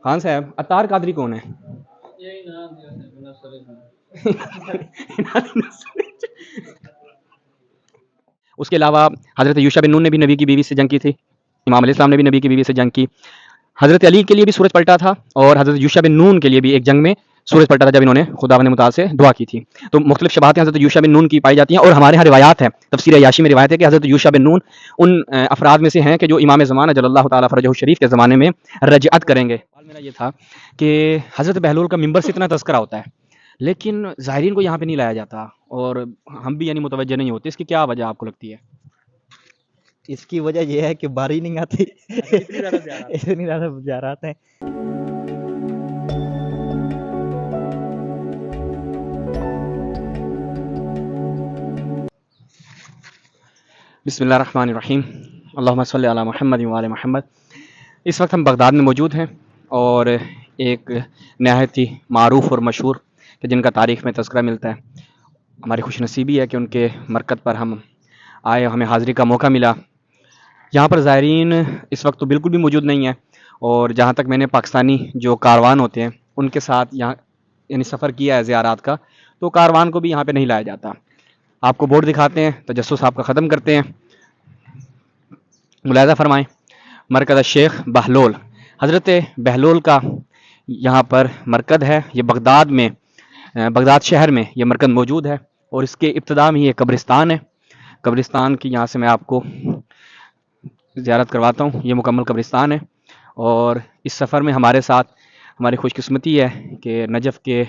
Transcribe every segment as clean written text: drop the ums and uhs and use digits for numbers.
خان صاحب عطار قادری کون ہے؟ اس کے علاوہ حضرت یوشع بن نون نے بھی نبی کی بیوی سے جنگ کی تھی، امام علیہ السلام نے بھی نبی کی بیوی سے جنگ کی، حضرت علی کے لیے بھی سورج پلٹا تھا، اور حضرت یوشع بن نون کے لیے بھی ایک جنگ میں سورج پلٹا تھا جب انہوں نے خدا متعال سے دعا کی تھی۔ تو مختلف شباہتیں حضرت یوشع بن نون کی پائی جاتی ہیں، اور ہمارے یہاں روایات ہیں، تفسیر عیاشی میں روایت ہے کہ حضرت یوشع بن نون ان افراد میں سے ہیں کہ جو امام زمانہ جل اللہ تعالیٰ فرجہ شریف کے زمانے میں رجعت کریں گے۔ سوال میرا یہ تھا کہ حضرت بہلول کا ممبر سے اتنا تذکرہ ہوتا ہے، لیکن ظاہرین کو یہاں پہ نہیں لایا جاتا، اور ہم بھی یعنی متوجہ نہیں ہوتے، اس کی کیا وجہ آپ کو لگتی ہے؟ اس کی وجہ یہ ہے کہ باری نہیں آتی، اتنی زیادہ زیارات ہیں۔ بسم اللہ الرحمن الرحیم، اللہم صلی علی محمد و آل محمد۔ اس وقت ہم بغداد میں موجود ہیں، اور ایک نہایت ہی معروف اور مشہور کہ جن کا تاریخ میں تذکرہ ملتا ہے، ہماری خوش نصیبی ہے کہ ان کے مرکز پر ہم آئے، ہمیں حاضری کا موقع ملا۔ یہاں پر زائرین اس وقت تو بالکل بھی موجود نہیں ہیں، اور جہاں تک میں نے پاکستانی جو کاروان ہوتے ہیں ان کے ساتھ یہاں یعنی سفر کیا ہے زیارات کا، تو کاروان کو بھی یہاں پہ نہیں لایا جاتا۔ آپ کو بورڈ دکھاتے ہیں، تجسس آپ کا ختم کرتے ہیں، ملاحظہ فرمائیں، مرکز الشیخ بہلول، حضرت بہلول کا یہاں پر مرکز ہے، یہ بغداد میں بغداد شہر میں یہ مرکز موجود ہے، اور اس کے ابتدا میں یہ قبرستان ہے۔ قبرستان کی یہاں سے میں آپ کو زیارت کرواتا ہوں، یہ مکمل قبرستان ہے، اور اس سفر میں ہمارے ساتھ ہماری خوش قسمتی ہے کہ نجف کے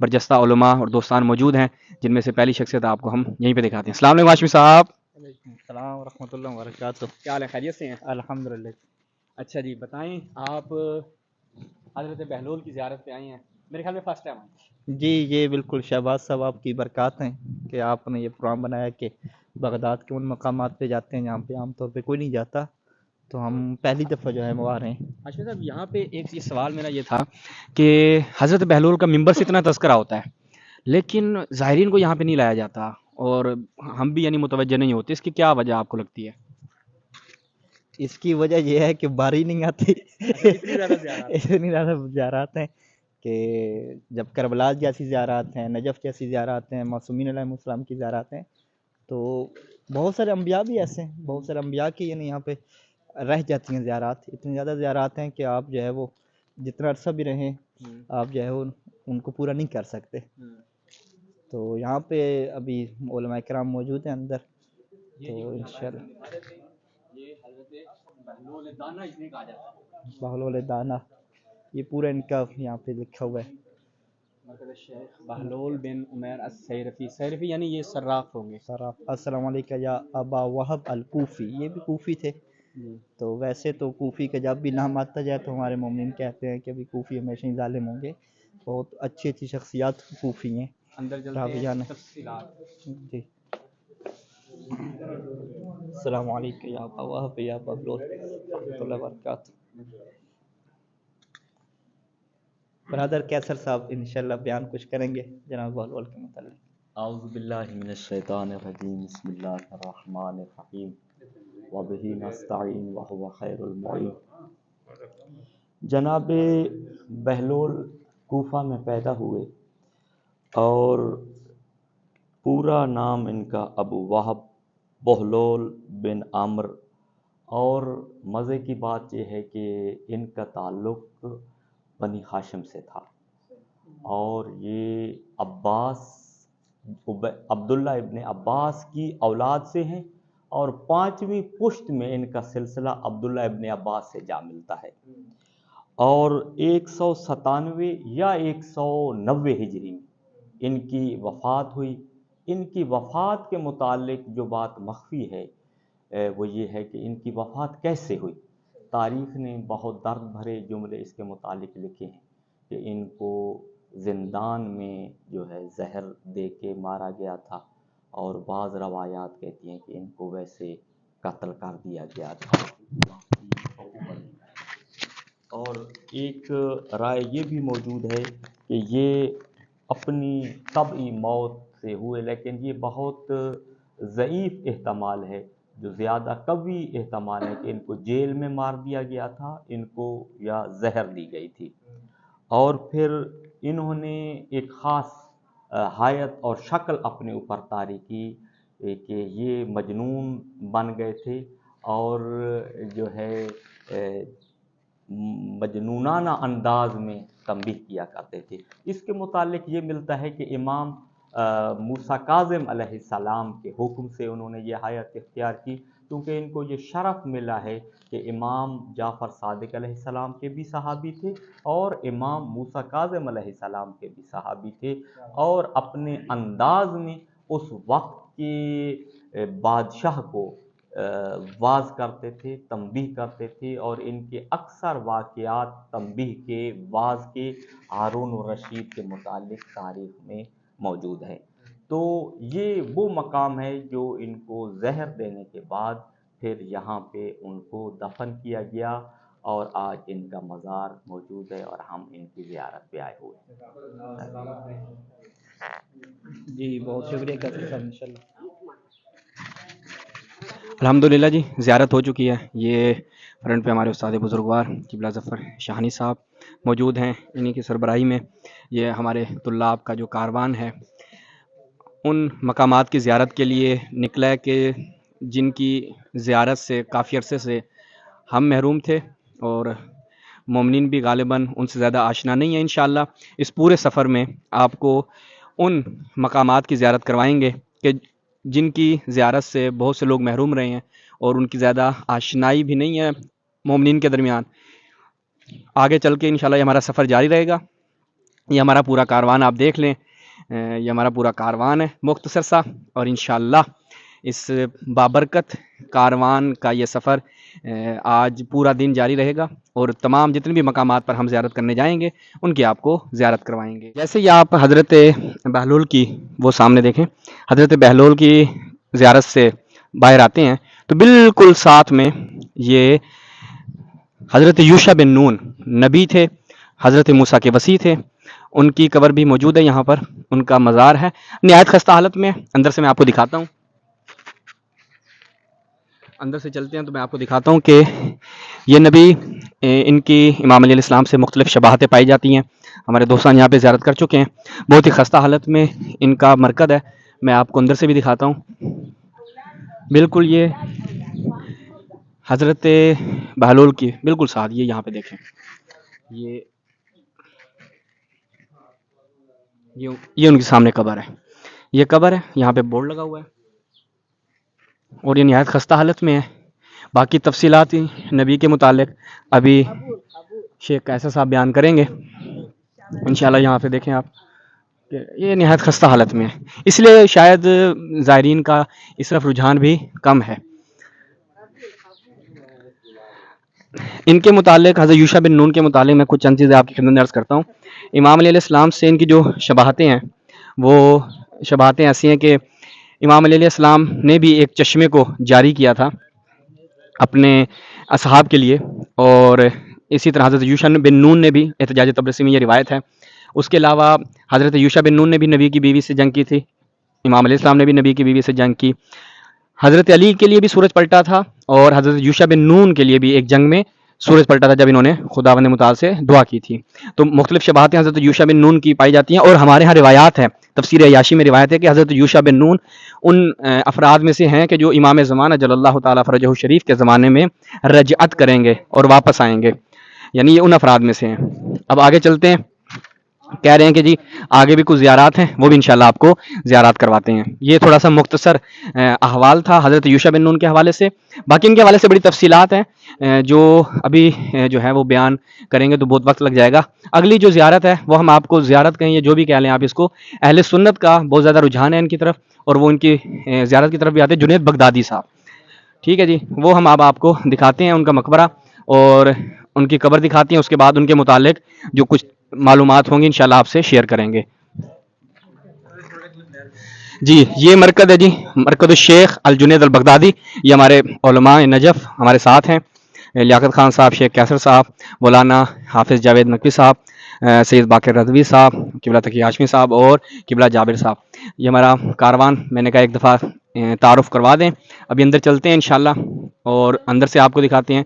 برجستہ علماء اور دوستان موجود ہیں، جن میں سے پہلی شخصیت آپ کو ہم یہیں پہ دکھاتے ہیں۔ السلام علیکم ہاشمی صاحب۔ وعلیکم السلام ورحمۃ اللہ وبرکاتہ۔ کیا حال ہے، خیریت سے ہیں؟ الحمدللہ۔ اچھا جی، بتائیں، آپ حضرت بہلول کی زیارت پہ آئے ہیں، میرے خیال میں فرسٹ ٹائم آئے۔ جی یہ بالکل شہباز صاحب آپ کی برکات ہیں کہ آپ نے یہ پروگرام بنایا کہ بغداد کے ان مقامات پہ جاتے ہیں جہاں پہ عام طور پہ کوئی نہیں جاتا، تو ہم پہلی دفعہ جو ہے وہ آ رہے ہیں۔ ہاشمی صاحب، یہاں پہ ایک یہ سوال میرا یہ تھا کہ حضرت بہلول کا ممبر سے اتنا تذکرہ ہوتا ہے، لیکن زائرین کو یہاں پہ نہیں لایا جاتا، اور ہم بھی یعنی متوجہ نہیں ہوتے، اس کی کیا وجہ آپ کو لگتی ہے؟ اس کی وجہ یہ ہے کہ باری نہیں آتی، اتنی زیادہ زیارات ہیں کہ جب کربلا جیسی زیارات ہیں، نجف جیسی زیارات ہیں، معصومین علیہ السلام کی زیارات ہیں، تو بہت سارے انبیاء بھی ایسے ہیں، بہت سارے انبیاء کی یعنی یہاں پہ رہ جاتی ہیں زیارات، اتنی زیادہ زیارات ہیں کہ آپ جو ہے وہ جتنا عرصہ بھی رہیں آپ جو ہے ان کو پورا نہیں کر سکتے۔ تو یہاں پہ ابھی علماء کرام موجود ہیں اندر، تو انشاءاللہ یہ حضرت بہلول دانا اس نے کہا جاتا ہے، بہلول دانا، یہ پورا ان کا یہاں پہ لکھا ہوا ہے۔ مرکز الشیخ بہلول بن عمیر السیرفی، سیرفی یعنی یہ صراف ہوں گے۔ صراف، السلام علیکم یا ابا وہب الکوفی، یہ بھی کوفی تھے، تو ویسے تو کوفی کا جب بھی نام آتا جائے تو ہمارے مومنین کہتے ہیں کہ ابھی کوفی ہمیشہ ہی ظالم ہوں گے، بہت اچھی اچھی شخصیات کوفی ہیں۔ اندر چلتے راویان ہیں تفصیلات۔ جی، السلام علیکم یا ابا وہب یا ابا بلول رحمۃ اللہ وبرکاتہ۔ برادر کیسر صاحب انشاءاللہ بیان کچھ کریں گے جناب بہلول کے متعلق۔ اعوذ باللہ من الشیطان الرجیم، بسم اللہ الرحمن الرحیم، وبہ نستعین وہو خیر المعین۔ جناب بہلول کوفہ میں پیدا ہوئے، اور پورا نام ان کا ابو وہب بہلول بن عمر، اور مزے کی بات یہ ہے کہ ان کا تعلق بنی ہاشم سے تھا، اور یہ عبداللہ ابن عباس کی اولاد سے ہیں، اور 5ویں پشت میں ان کا سلسلہ عبداللہ ابن عباس سے جا ملتا ہے، اور 197 یا 190 ہجری میں ان کی وفات ہوئی۔ ان کی وفات کے متعلق جو بات مخفی ہے وہ یہ ہے کہ ان کی وفات کیسے ہوئی۔ تاریخ نے بہت درد بھرے جملے اس کے متعلق لکھے ہیں کہ ان کو زندان میں جو ہے زہر دے کے مارا گیا تھا، اور بعض روایات کہتی ہیں کہ ان کو ویسے قتل کر دیا گیا تھا۔ اور ایک رائے یہ بھی موجود ہے کہ یہ اپنی طبعی موت سے ہوئے، لیکن یہ بہت ضعیف احتمال ہے، جو زیادہ قوی احتمال ہے کہ ان کو جیل میں مار دیا گیا تھا، ان کو یا زہر دی گئی تھی، اور پھر انہوں نے ایک خاص حیت اور شکل اپنے اوپر طاری کی کہ یہ مجنون بن گئے تھے، اور جو ہے مجنونانہ انداز میں تنبیہ کیا کرتے تھے۔ اس کے متعلق یہ ملتا ہے کہ امام موسیٰ کاظم علیہ السلام کے حکم سے انہوں نے یہ حیت اختیار کی، کیونکہ ان کو یہ شرف ملا ہے کہ امام جعفر صادق علیہ السلام کے بھی صحابی تھے اور امام موسیٰ کاظم علیہ السلام کے بھی صحابی تھے، اور اپنے انداز میں اس وقت کے بادشاہ کو واعظ کرتے تھے، تنبیہ کرتے تھے، اور ان کے اکثر واقعات تنبیہ کے، واعظ کے ہارون الرشید کے متعلق تاریخ میں موجود ہے۔ تو یہ وہ مقام ہے جو ان کو زہر دینے کے بعد پھر یہاں پہ ان کو دفن کیا گیا، اور آج ان کا مزار موجود ہے اور ہم ان کی زیارت پہ آئے ہوئے ہیں۔ جی بہت شکریہ قاسم صاحب، انشاءاللہ۔ الحمدللہ جی، زیارت ہو چکی ہے۔ یہ فرنٹ پہ ہمارے استاد بزرگوار قبلہ ظفر شاہنی صاحب موجود ہیں، انہی کی سربراہی میں یہ ہمارے طلاب کا جو کاروان ہے ان مقامات کی زیارت کے لیے نکلا ہے کہ جن کی زیارت سے کافی عرصے سے ہم محروم تھے، اور مومنین بھی غالباً ان سے زیادہ آشنا نہیں ہیں۔ انشاءاللہ اس پورے سفر میں آپ کو ان مقامات کی زیارت کروائیں گے کہ جن کی زیارت سے بہت سے لوگ محروم رہے ہیں اور ان کی زیادہ آشنائی بھی نہیں ہے مومنین کے درمیان۔ آگے چل کے انشاءاللہ یہ ہمارا سفر جاری رہے گا۔ یہ ہمارا پورا کاروان آپ دیکھ لیں، یہ ہمارا پورا کاروان ہے مختصر سا، اور انشاءاللہ اس بابرکت کاروان کا یہ سفر آج پورا دن جاری رہے گا، اور تمام جتنے بھی مقامات پر ہم زیارت کرنے جائیں گے ان کی آپ کو زیارت کروائیں گے۔ جیسے یہ آپ حضرت بہلول کی وہ سامنے دیکھیں، حضرت بہلول کی زیارت سے باہر آتے ہیں تو بالکل ساتھ میں یہ حضرت یوشع بن نون نبی تھے، حضرت موسیٰ کے وصی تھے، ان کی قبر بھی موجود ہے یہاں پر، ان کا مزار ہے نہایت خستہ حالت میں۔ اندر سے میں آپ کو دکھاتا ہوں، اندر سے چلتے ہیں تو میں آپ کو دکھاتا ہوں کہ یہ نبی ان کی امام علیہ السلام سے مختلف شباہتیں پائی جاتی ہیں۔ ہمارے دوستان یہاں پہ زیارت کر چکے ہیں، بہت ہی خستہ حالت میں ان کا مرکز ہے۔ میں آپ کو اندر سے بھی دکھاتا ہوں، بالکل یہ حضرت بہلول کی بالکل ساتھ، یہ یہاں پہ دیکھیں، یہ ان کے سامنے قبر ہے، یہ قبر ہے، یہاں پہ بورڈ لگا ہوا ہے، اور یہ نہایت خستہ حالت میں ہے۔ باقی تفصیلات نبی کے متعلق ابھی شیخ قیصر صاحب بیان کریں گے انشاءاللہ۔ یہاں پہ دیکھیں آپ کہ یہ نہایت خستہ حالت میں ہے، اس لیے شاید زائرین کا اس طرف رجحان بھی کم ہے۔ ان کے متعلق حضرت یوشع بن نون کے متعلق میں کچھ چند چیزیں آپ کی خدمت میں عرض کرتا ہوں۔ امام علیہ السلام سے ان کی جو شباہتیں ہیں وہ شباہتیں ایسی ہیں کہ امام علیہ السلام نے بھی ایک چشمے کو جاری کیا تھا اپنے اصحاب کے لیے، اور اسی طرح حضرت یوشع بن نون نے بھی، احتجاج طبرسی میں یہ روایت ہے۔ اس کے علاوہ حضرت یوشع بن نون نے بھی نبی کی بیوی سے جنگ کی تھی، امام علیہ السلام نے بھی نبی کی بیوی سے جنگ کی۔ حضرت علی کے لیے بھی سورج پلٹا تھا، اور حضرت یوشع بن نون کے لیے بھی ایک جنگ میں سورج پلٹا تھا جب انہوں نے خداوند متعال سے دعا کی تھی۔ تو مختلف شباہتیں حضرت یوشع بن نون کی پائی جاتی ہیں، اور ہمارے ہاں روایات ہے، تفسیر عیاشی میں روایت ہے کہ حضرت یوشع بن نون ان افراد میں سے ہیں کہ جو امام زمانہ جل اللہ تعالیٰ فرجہ شریف کے زمانے میں رجعت کریں گے اور واپس آئیں گے، یعنی یہ ان افراد میں سے ہیں۔ اب آگے چلتے ہیں، کہہ رہے ہیں کہ جی آگے بھی کچھ زیارات ہیں، وہ بھی انشاءاللہ آپ کو زیارات کرواتے ہیں۔ یہ تھوڑا سا مختصر احوال تھا حضرت یوشع بن نون کے حوالے سے، باقی ان کے حوالے سے بڑی تفصیلات ہیں جو ابھی جو ہے وہ بیان کریں گے تو بہت وقت لگ جائے گا۔ اگلی جو زیارت ہے وہ ہم آپ کو زیارت کہیں یا جو بھی کہہ لیں آپ اس کو، اہل سنت کا بہت زیادہ رجحان ہے ان کی طرف، اور وہ ان کی زیارت کی طرف بھی آتے ہیں، جنید بغدادی صاحب، ٹھیک ہے جی، وہ ہم آپ کو دکھاتے ہیں ان کا مقبرہ اور ان کی قبر دکھاتے ہیں، اس کے بعد ان کے متعلق جو کچھ معلومات ہوں گی انشاءاللہ آپ سے شیئر کریں گے۔ جی یہ مرکز ہے جی، مرکز الشیخ الجنید البغدادی، یہ ہمارے علماء نجف ہمارے ساتھ ہیں، لیاقت خان صاحب، شیخ قیصر صاحب، مولانا حافظ جاوید نقوی صاحب، سید باقر رضوی صاحب، قبلہ تقی ہاشمی صاحب اور قبلہ جابر صاحب۔ یہ ہمارا کاروان، میں نے کہا ایک دفعہ تعارف کروا دیں. ابھی اندر چلتے ہیں انشاءاللہ اور اندر سے آپ کو دکھاتے ہیں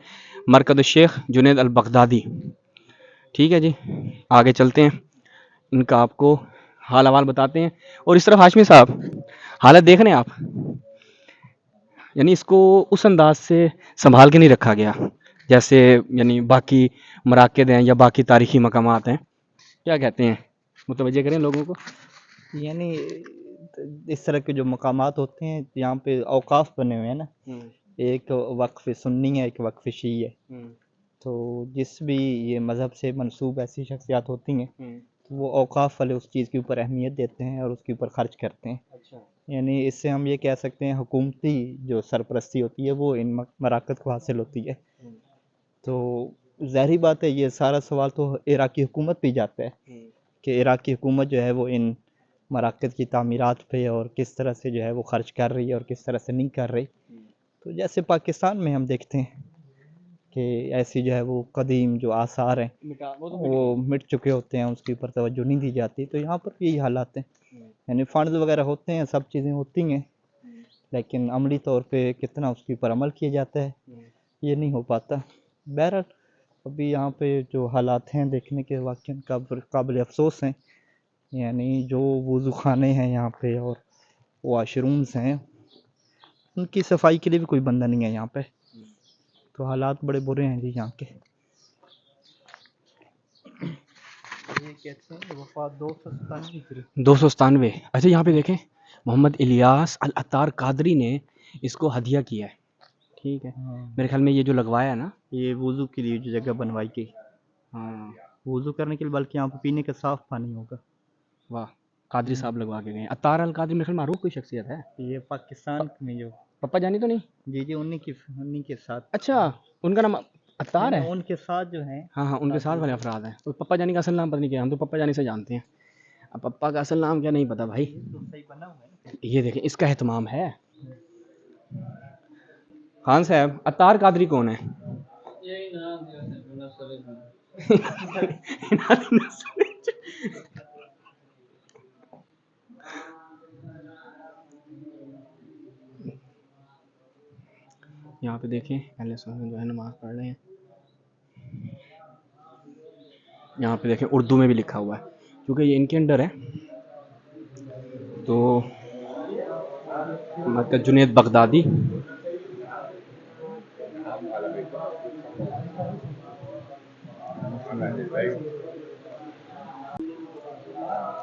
مرکز الشیخ جنید البغدادی. ٹھیک ہے جی, آگے چلتے ہیں, ان کا آپ کو حال احوال بتاتے ہیں. اور اس طرف ہاشمی صاحب حالت دیکھ رہے ہیں آپ, یعنی اس کو اس انداز سے سنبھال کے نہیں رکھا گیا جیسے یعنی باقی مراکز ہیں یا باقی تاریخی مقامات ہیں. کیا کہتے ہیں, متوجہ کریں لوگوں کو. یعنی اس طرح کے جو مقامات ہوتے ہیں یہاں پہ اوقاف بنے ہوئے ہیں نا, ایک وقف سنی ہے ایک وقف شیعی ہے. تو جس بھی یہ مذہب سے منسوب ایسی شخصیات ہوتی ہیں تو وہ اوقاف والے اس چیز کے اوپر اہمیت دیتے ہیں اور اس کے اوپر خرچ کرتے ہیں. یعنی اس سے ہم یہ کہہ سکتے ہیں حکومتی جو سرپرستی ہوتی ہے وہ ان مراکز کو حاصل ہوتی ہے. تو ظاہری بات ہے یہ سارا سوال تو عراقی حکومت پہ جاتا ہے کہ عراقی حکومت جو ہے وہ ان مراکز کی تعمیرات پہ اور کس طرح سے جو ہے وہ خرچ کر رہی ہے اور کس طرح سے نہیں کر رہی. تو جیسے پاکستان میں ہم دیکھتے ہیں کہ ایسی جو ہے وہ قدیم جو آثار ہیں وہ مٹ چکے ہوتے ہیں, اس کے اوپر توجہ نہیں دی جاتی. تو یہاں پر بھی یہی حالات ہیں, یعنی فنڈز وغیرہ ہوتے ہیں, سب چیزیں ہوتی ہیں, لیکن عملی طور پہ کتنا اس کے اوپر عمل کیا جاتا ہے یہ نہیں ہو پاتا. بہرحال ابھی یہاں پہ جو حالات ہیں دیکھنے کے واقعی قابل افسوس ہیں. یعنی جو وضو خانے ہیں یہاں پہ اور واش رومز ہیں ان کی صفائی کے لیے بھی کوئی بندہ نہیں ہے یہاں پہ. تو حالات بڑے برے ہیں جی یہاں کے. یہ کہتے ہیں وفات 297. اچھا یہاں پہ دیکھیں محمد الیاس العطار قادری نے اس کو ہدیہ کیا ہے. ٹھیک ہے, میرے خیال میں یہ جو لگوایا ہے نا یہ وضو کے لیے جو جگہ بنوائی گئی, ہاں وضو کرنے کے لیے, بلکہ یہاں پہ پینے کا صاف پانی ہوگا. واہ, قادری صاحب لگوا کے گئے. عطار القادری میرے خیال معروف کوئی شخصیت ہے. یہ پاکستان میں جو پپا جانی تو نہیں؟ جی انہی کے ساتھ. اچھا ان کا نام عطار ہے. ان کے ساتھ جو ہیں ہاں ہاں ان کے ساتھ والے افراد ہیں. تو پپا جانی کا اصل نام پتہ نہیں کیا, ہم تو پپا جانی سے جانتے ہیں, اب پپا کا اصل نام کیا نہیں پتا بھائی. یہ دیکھیں اس کا اہتمام ہے. خان صاحب عطار قادری کون ہے؟ یہاں پہ دیکھیں اہل سنت جو ہے نماز پڑھ رہے ہیں. یہاں پہ دیکھیں اردو میں بھی لکھا ہوا ہے کیونکہ یہ ان کے انڈر ہے. تو مرکز جنید بغدادی.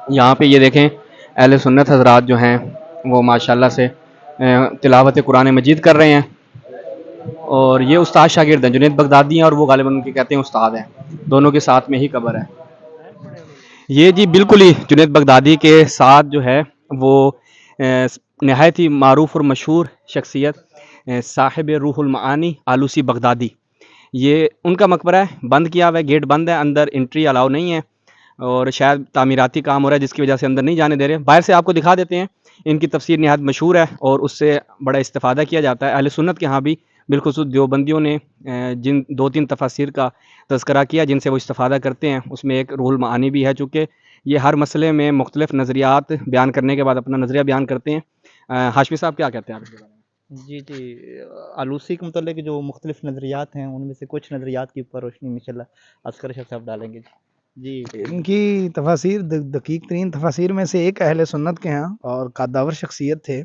یہاں پہ یہ دیکھیں اہل سنت حضرات جو ہیں وہ ماشاءاللہ سے تلاوت قرآن مجید کر رہے ہیں. اور یہ استاد شاگرد ہیں, جنید بغدادی ہیں اور وہ غالباً ان کے کہتے ہیں استاد ہیں. دونوں کے ساتھ میں ہی قبر ہے. یہ جی بالکل ہی جنید بغدادی کے ساتھ جو ہے وہ نہایت ہی معروف اور مشہور شخصیت صاحب روح المعانی آلوسی بغدادی, یہ ان کا مقبرہ ہے. بند کیا ہوا ہے, گیٹ بند ہے, اندر انٹری الاؤ نہیں ہے اور شاید تعمیراتی کام ہو رہا ہے جس کی وجہ سے اندر نہیں جانے دے رہے. باہر سے آپ کو دکھا دیتے ہیں. ان کی تفسیر نہایت مشہور ہے اور اس سے بڑا استفادہ کیا جاتا ہے. اہل سنت کے ہاں بھی بالخصوص دیوبندیوں نے جن 2-3 تفاسیر کا تذکرہ کیا جن سے وہ استفادہ کرتے ہیں, اس میں ایک روح المعانی بھی ہے. چونکہ یہ ہر مسئلے میں مختلف نظریات بیان کرنے کے بعد اپنا نظریہ بیان کرتے ہیں. ہاشمی صاحب کیا کہتے ہیں آپ اس کے بارے میں؟ جی آلوسی کے متعلق جو مختلف نظریات ہیں ان میں سے کچھ نظریات کے اوپر روشنی انشاءاللہ عسکر شاہ صاحب ڈالیں گے. جی ان کی تفاسیر دقیق ترین تفاسیر میں سے ایک اہل سنت کے ہیں اور قاداور شخصیت تھے,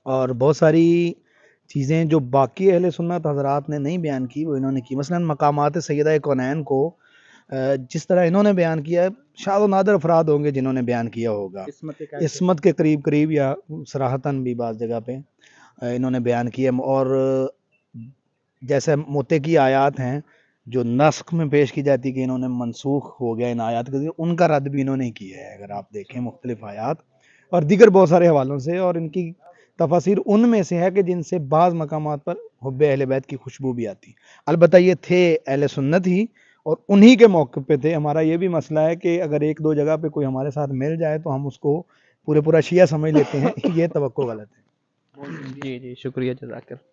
اور بہت ساری چیزیں جو باقی اہل سنت حضرات نے نہیں بیان کی وہ انہوں نے کی. مثلا مقامات سیدہ کونین کو جس طرح انہوں نے بیان کیا ہے, شاید و نادر افراد ہوں گے جنہوں نے بیان کیا ہوگا. عصمت کے قریب یا صراحتاً بھی بعض جگہ پہ انہوں نے بیان کیا. اور جیسے موتے کی آیات ہیں جو نسخ میں پیش کی جاتی کہ انہوں نے منسوخ ہو گیا ان آیات کے, ان کا رد بھی انہوں نے کیا ہے اگر آپ دیکھیں مختلف آیات اور دیگر بہت سارے حوالوں سے. اور ان کی تفاسیر ان میں سے ہے کہ جن سے بعض مقامات پر حب اہل بیت کی خوشبو بھی آتی. البتہ یہ تھے اہل سنت ہی اور انہی کے موقع پہ تھے. ہمارا یہ بھی مسئلہ ہے کہ اگر 1-2 جگہ پہ کوئی ہمارے ساتھ مل جائے تو ہم اس کو پورا شیعہ سمجھ لیتے ہیں, یہ توقع غلط ہے. جی شکریہ جزاک اللہ.